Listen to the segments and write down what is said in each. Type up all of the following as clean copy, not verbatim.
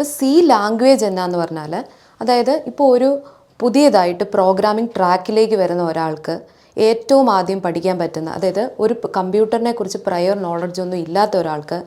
ഇപ്പോൾ C language എന്നാന്ന് പറഞ്ഞാൽ അതായത് ഇപ്പോൾ ഒരു പുതിയതായിട്ട് പ്രോഗ്രാമിംഗ് ട്രാക്കിലേക്ക് വരുന്ന ഒരാൾക്ക് ഏറ്റവും ആദ്യം പഠിക്കാൻ പറ്റുന്ന അതായത് ഒരു കമ്പ്യൂട്ടറിനെ കുറിച്ച് പ്രയർ നോളജ് ഒന്നും ഇല്ലാത്ത ഒരാൾക്ക്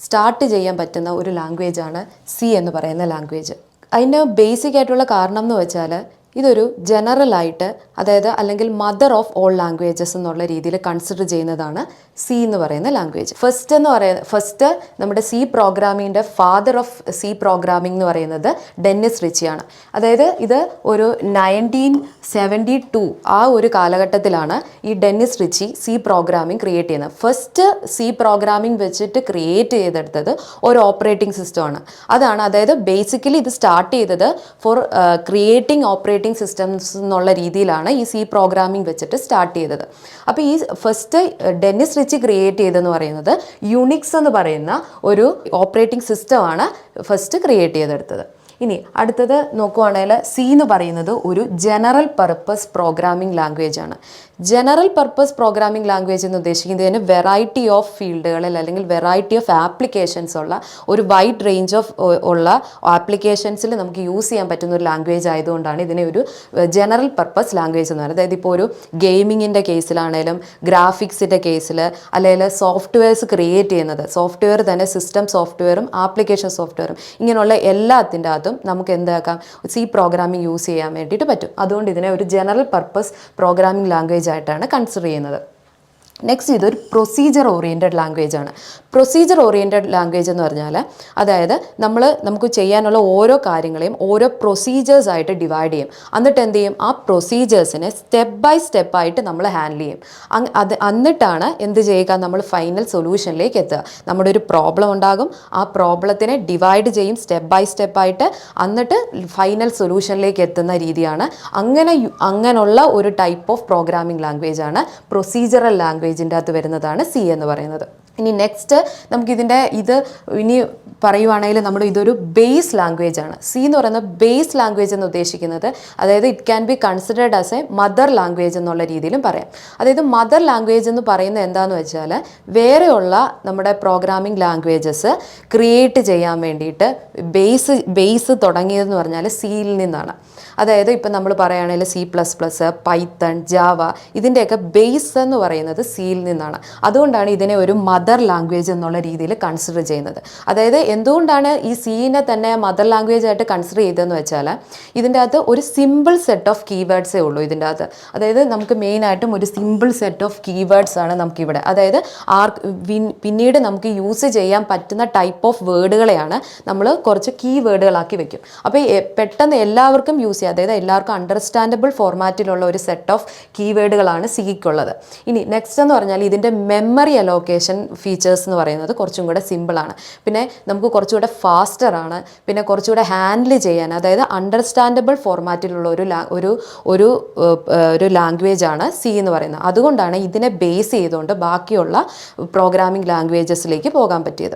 സ്റ്റാർട്ട് ചെയ്യാൻ പറ്റുന്ന ഒരു ലാംഗ്വേജാണ് സി എന്ന് പറയുന്ന ലാംഗ്വേജ്. അതിന് ബേസിക് ആയിട്ടുള്ള കാരണം എന്ന് വെച്ചാൽ ഇതൊരു ജനറലായിട്ട് അതായത് അല്ലെങ്കിൽ മദർ ഓഫ് ഓൾ ലാംഗ്വേജസ് എന്നുള്ള രീതിയിൽ കൺസിഡർ ചെയ്യുന്നതാണ് സി എന്ന് പറയുന്ന ലാംഗ്വേജ്. ഫസ്റ്റ് നമ്മുടെ സി പ്രോഗ്രാമിങ്ങിൻ്റെ ഫാദർ ഓഫ് സി പ്രോഗ്രാമിംഗ് എന്ന് പറയുന്നത് ഡെന്നിസ് റിച്ചിയാണ്. അതായത് ഇത് ഒരു 1972 ആ ഒരു കാലഘട്ടത്തിലാണ് ഈ Dennis Ritchie C programming create ചെയ്യുന്നത്. ഫസ്റ്റ് സി പ്രോഗ്രാമിംഗ് വെച്ചിട്ട് ക്രിയേറ്റ് ചെയ്തെടുത്തത് ഒരു ഓപ്പറേറ്റിംഗ് സിസ്റ്റമാണ്. അതാണ് അതായത് ബേസിക്കലി ഇത് സ്റ്റാർട്ട് ചെയ്തത് ഫോർ ക്രിയേറ്റിംഗ് ഓപ്പറേറ്റിംഗ് സിസ്റ്റംസ് എന്നുള്ള രീതിയിലാണ് ഈ സി പ്രോഗ്രാമിംഗ് വെച്ചിട്ട് സ്റ്റാർട്ട് ചെയ്തത്. അപ്പോൾ ഈ ഫസ്റ്റ് ഡെന്നിസ് റിച്ചി ക്രിയേറ്റ് ചെയ്തതെന്ന് പറയുന്നത് യുണിക്സ് എന്ന് പറയുന്ന ഒരു ഓപ്പറേറ്റിംഗ് സിസ്റ്റമാണ് ഫസ്റ്റ് ക്രിയേറ്റ് ചെയ്തെടുത്തത്. ഇനി അടുത്തത് നോക്കുവാണെങ്കിൽ സി എന്ന് പറയുന്നത് ഒരു ജനറൽ പർപ്പസ് പ്രോഗ്രാമിംഗ് ലാംഗ്വേജ് ആണ്. ജനറൽ പർപ്പസ് പ്രോഗ്രാമിംഗ് ലാംഗ്വേജ് എന്ന് ഉദ്ദേശിക്കുന്നതിന് വെറൈറ്റി ഓഫ് ഫീൽഡുകളിൽ അല്ലെങ്കിൽ വെറൈറ്റി ഓഫ് ആപ്ലിക്കേഷൻസ് ഉള്ള ഒരു വൈഡ് റേഞ്ച് ഓഫ് ഉള്ള ആപ്ലിക്കേഷൻസിൽ നമുക്ക് യൂസ് ചെയ്യാൻ പറ്റുന്ന ഒരു ലാംഗ്വേജ് ആയതുകൊണ്ടാണ് ഇതിനെ ഒരു ജനറൽ പർപ്പസ് ലാംഗ്വേജ് എന്ന് പറയുന്നത്. അതായത് ഇപ്പോൾ ഒരു ഗെയിമിങ്ങിൻ്റെ കേസിലാണേലും ഗ്രാഫിക്സിൻ്റെ കേസിൽ അല്ലെങ്കിൽ സോഫ്റ്റ്വെയർസ് ക്രിയേറ്റ് ചെയ്യുന്നത് സോഫ്റ്റ്വെയർ തന്നെ സിസ്റ്റം സോഫ്റ്റ്വെയറും ആപ്ലിക്കേഷൻ സോഫ്റ്റ്വെയറും ഇങ്ങനെയുള്ള എല്ലാത്തിൻ്റെ അതും നമുക്ക് എന്താക്കാം സി പ്രോഗ്രാമിംഗ് യൂസ് ചെയ്യാൻ വേണ്ടിയിട്ട് പറ്റും. അതുകൊണ്ട് ഇതിനെ ഒരു ജനറൽ പർപ്പസ് പ്രോഗ്രാമിംഗ് ലാംഗ്വേജ് ആയിട്ടാണ് കൺസിഡർ ചെയ്യുന്നത്. നെക്സ്റ്റ് ഇതൊരു പ്രൊസീജിയർ ഓറിയൻറ്റഡ് ലാംഗ്വേജ് ആണ്. പ്രൊസീജിയർ ഓറിയൻറ്റഡ് ലാംഗ്വേജ് എന്ന് പറഞ്ഞാൽ അതായത് നമുക്ക് ചെയ്യാനുള്ള ഓരോ കാര്യങ്ങളെയും ഓരോ പ്രൊസീജിയേഴ്സ് ആയിട്ട് ഡിവൈഡ് ചെയ്യും. എന്നിട്ട് എന്ത് ചെയ്യും, ആ പ്രൊസീജിയേഴ്സിനെ സ്റ്റെപ്പ് ബൈ സ്റ്റെപ്പായിട്ട് നമ്മൾ ഹാൻഡിൽ ചെയ്യും. എന്നിട്ടാണ് എന്ത് ചെയ്യുക, നമ്മൾ ഫൈനൽ സൊല്യൂഷനിലേക്ക് എത്തുക. നമ്മുടെ ഒരു പ്രോബ്ലം ഉണ്ടാകും, ആ പ്രോബ്ലത്തിനെ ഡിവൈഡ് ചെയ്യും സ്റ്റെപ്പ് ബൈ സ്റ്റെപ്പായിട്ട്, എന്നിട്ട് ഫൈനൽ സൊല്യൂഷനിലേക്ക് എത്തുന്ന രീതിയാണ്. അങ്ങനെയുള്ള ഒരു ടൈപ്പ് ഓഫ് പ്രോഗ്രാമിംഗ് ലാംഗ്വേജ് ആണ് പ്രൊസീജിയറൽ ലാംഗ്വേജിൻ്റെ അകത്ത് വരുന്നതാണ് സി എന്ന് പറയുന്നത്. ഇനി നെക്സ്റ്റ് ഇത് ഇനി പറയുവാണെങ്കിൽ ഇതൊരു ബേസ് ലാംഗ്വേജ് ആണ്. സി എന്ന് പറയുന്ന ബേസ് ലാംഗ്വേജ് എന്ന് ഉദ്ദേശിക്കുന്നത് അതായത് it can be considered as A mother language എന്നുള്ള രീതിയിലും പറയാം. അതായത് മദർ ലാംഗ്വേജ് എന്ന് പറയുന്നത് എന്താണെന്ന് വെച്ചാൽ വേറെയുള്ള നമ്മുടെ പ്രോഗ്രാമിംഗ് ലാംഗ്വേജസ് ക്രിയേറ്റ് ചെയ്യാൻ വേണ്ടിയിട്ട് ബേസ് തുടങ്ങിയതെന്ന് പറഞ്ഞാൽ സിയിൽ നിന്നാണ്. അതായത് ഇപ്പം നമ്മൾ പറയുകയാണെങ്കിൽ C++, പൈത്തൺ, ജാവ ഇതിൻ്റെയൊക്കെ ബേസ് എന്ന് പറയുന്നത് സിയിൽ നിന്നാണ്. അതുകൊണ്ടാണ് ഇതിനെ ഒരു മദർ ലാംഗ്വേജ് എന്നുള്ള രീതിയിൽ കൺസിഡർ ചെയ്യുന്നത്. അതായത് എന്തുകൊണ്ടാണ് ഈ സീനെ തന്നെ മദർ ലാംഗ്വേജ് ആയിട്ട് കൺസിഡർ ചെയ്തതെന്ന് വെച്ചാൽ ഇതിൻ്റെ അകത്ത് ഒരു സിമ്പിൾ സെറ്റ് ഓഫ് കീവേഡ്സേ ഉള്ളൂ ഇതിൻ്റെ അകത്ത്. അതായത് നമുക്ക് മെയിനായിട്ടും ഒരു സിമ്പിൾ സെറ്റ് ഓഫ് കീവേഡ്സ് ആണ് നമുക്കിവിടെ. അതായത് പിന്നീട് നമുക്ക് യൂസ് ചെയ്യാൻ പറ്റുന്ന ടൈപ്പ് ഓഫ് വേർഡുകളെയാണ് നമ്മൾ കുറച്ച് കീവേഡുകളാക്കി വെക്കും. അപ്പോൾ പെട്ടെന്ന് എല്ലാവർക്കും യൂസ് ചെയ്യാം, അതായത് എല്ലാവർക്കും അണ്ടർസ്റ്റാൻഡബിൾ ഫോർമാറ്റിലുള്ള ഒരു സെറ്റ് ഓഫ് കീവേഡുകളാണ് സിക്കുള്ളത്. ഇനി നെക്സ്റ്റ് എന്ന് പറഞ്ഞാൽ ഇതിൻ്റെ മെമ്മറി അലോക്കേഷൻ ഫീച്ചേഴ്സ് എന്ന് പറയുന്നത് കുറച്ചും കൂടെ സിമ്പിളാണ്. പിന്നെ നമുക്ക് കുറച്ചുകൂടെ ഫാസ്റ്ററാണ്. പിന്നെ കുറച്ചുകൂടെ ഹാൻഡിൽ ചെയ്യാൻ അതായത് അണ്ടർസ്റ്റാൻഡബിൾ ഫോർമാറ്റിലുള്ള ഒരു ലാംഗ്വേജ് ആണ് സി എന്ന് പറയുന്നത്. അതുകൊണ്ടാണ് ഇതിനെ ബേസ് ചെയ്തുകൊണ്ട് ബാക്കിയുള്ള പ്രോഗ്രാമിംഗ് ലാംഗ്വേജസിലേക്ക് പോകാൻ പറ്റിയത്.